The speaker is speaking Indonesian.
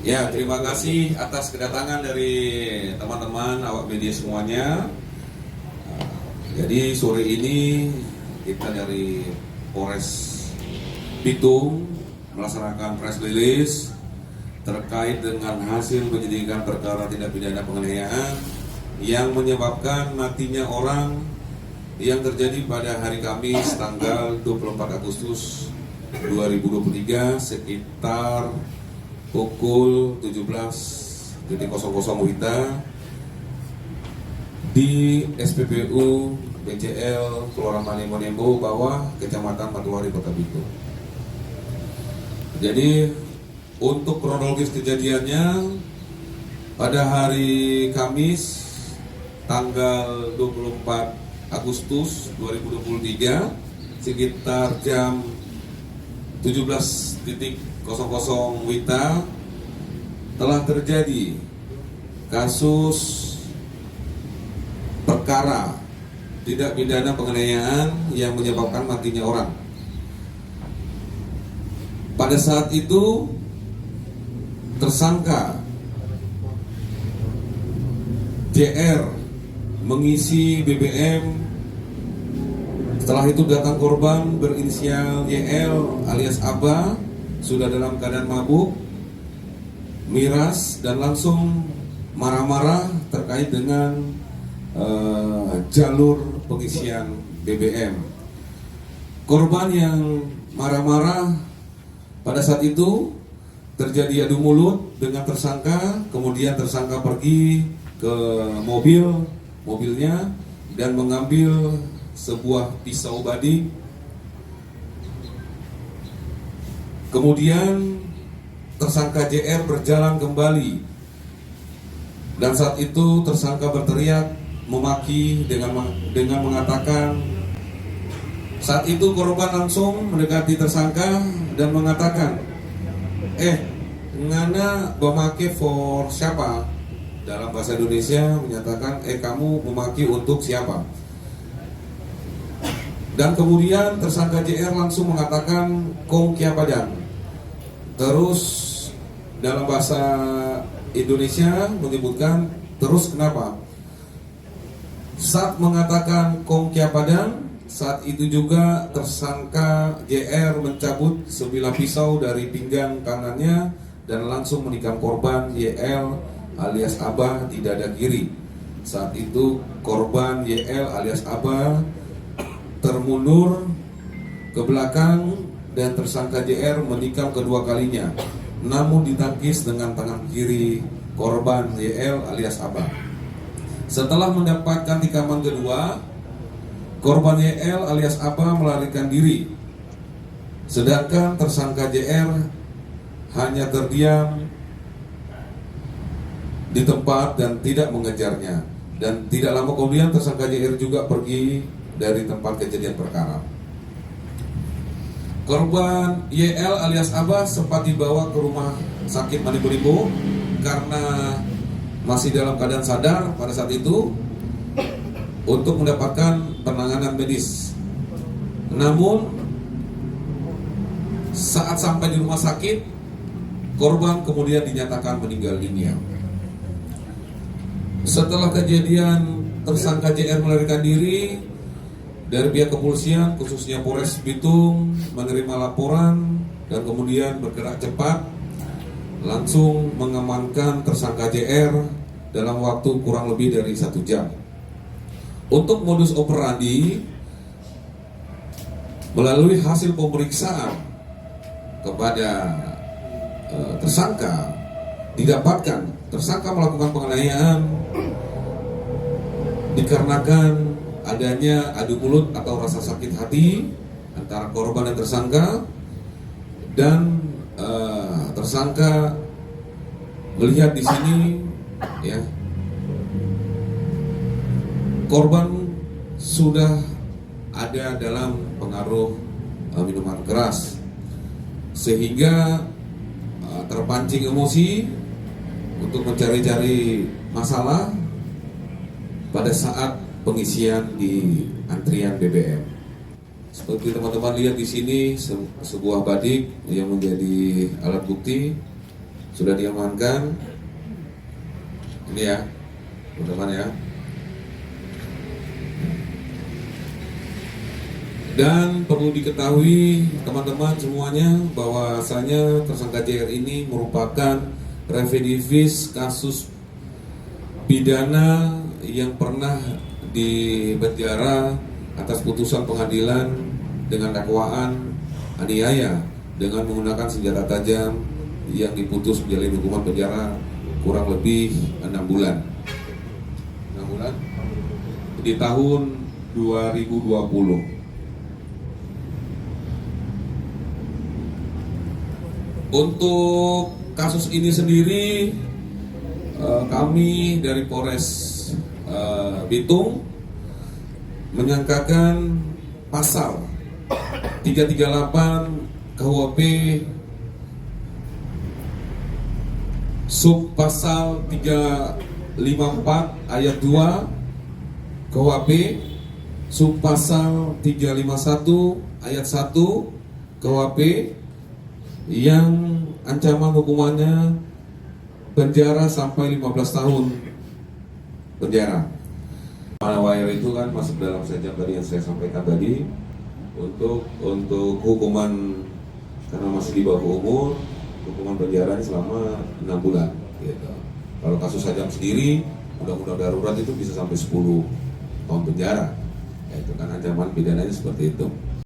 Ya, terima kasih atas kedatangan dari teman-teman awak media semuanya. Jadi sore ini kita dari Polres Bitung melaksanakan press release terkait dengan hasil penyidikan perkara tindak pidana penganiayaan yang menyebabkan matinya orang yang terjadi pada hari Kamis tanggal 24 Agustus 2023 sekitar pukul 17.00 WITA di SPBU BCL Kelurahan Manembo Bawah, Kecamatan Matuari, Kota Bitung. Jadi untuk kronologis kejadiannya pada hari Kamis tanggal 24 Agustus 2023 sekitar jam 17.00 WITA telah terjadi kasus perkara tindak pidana penganiayaan yang menyebabkan matinya orang. Pada saat itu tersangka JR mengisi BBM. Setelah itu datang korban berinisial YL alias Aba, sudah dalam keadaan mabuk, miras, dan langsung marah-marah terkait dengan jalur pengisian BBM. Korban yang marah-marah pada saat itu terjadi adu mulut dengan tersangka, kemudian tersangka pergi ke mobilnya dan mengambil sebuah pisau badik. Kemudian tersangka JR berjalan kembali dan saat itu tersangka berteriak memaki dengan mengatakan, saat itu korban langsung mendekati tersangka dan mengatakan, ngana memaki for siapa? Dalam bahasa Indonesia menyatakan, kamu memaki untuk siapa? Dan kemudian tersangka JR langsung mengatakan kong kia padang. Terus dalam bahasa Indonesia menyebutkan terus kenapa? Saat mengatakan kong kia padang, saat itu juga tersangka JR mencabut sebilah pisau dari pinggang kanannya dan langsung menikam korban YL alias Abah di dada kiri. Saat itu korban YL alias Abah termundur ke belakang dan tersangka JR menikam kedua kalinya, namun ditangkis dengan tangan kiri korban YL alias Abah. Setelah mendapatkan tikaman kedua, korban YL alias Abah melarikan diri, sedangkan tersangka JR hanya terdiam di tempat dan tidak mengejarnya. Dan tidak lama kemudian tersangka JR juga pergi dari tempat kejadian perkara. Korban YL alias Abah sempat dibawa ke rumah sakit Manembo karena masih dalam keadaan sadar pada saat itu untuk mendapatkan penanganan medis. Namun saat sampai di rumah sakit, korban kemudian dinyatakan meninggal dunia. Setelah kejadian tersangka JR melarikan diri, dari pihak kepolisian khususnya Polres Bitung menerima laporan dan kemudian bergerak cepat langsung mengamankan tersangka JR dalam waktu kurang lebih dari 1 jam. Untuk modus operandi, melalui hasil pemeriksaan kepada tersangka didapatkan tersangka melakukan penganiayaan dikarenakan adanya adu mulut atau rasa sakit hati antara korban dan tersangka, dan tersangka melihat di sini ya korban sudah ada dalam pengaruh minuman keras sehingga terpancing emosi untuk mencari-cari masalah pada saat pengisian di antrian BBM. Seperti teman-teman lihat di sini sebuah badik yang menjadi alat bukti sudah diamankan. Ini ya, teman-teman ya. Dan perlu diketahui teman-teman semuanya bahwasanya tersangka JR ini merupakan residivis kasus pidana yang pernah dipenjara atas putusan pengadilan dengan dakwaan aniaya dengan menggunakan senjata tajam yang diputus menjalani hukuman penjara kurang lebih 6 bulan. 6 bulan di tahun 2020. Untuk kasus ini sendiri, kami dari Polres Bitung menyangkakan pasal 338 KUHP sub pasal 354 ayat 2 KUHP sub pasal 351 ayat 1 KUHP yang ancaman hukumannya penjara sampai 15 tahun penjara. Manawayar itu kan masuk dalam sajam tadi yang saya sampaikan tadi untuk hukuman karena masih di bawah umur, hukuman penjara selama 6 bulan gitu. Kalau kasus sajam sendiri undang-undang darurat itu bisa sampai 10 tahun penjara. Itu kan ancaman pidananya seperti itu.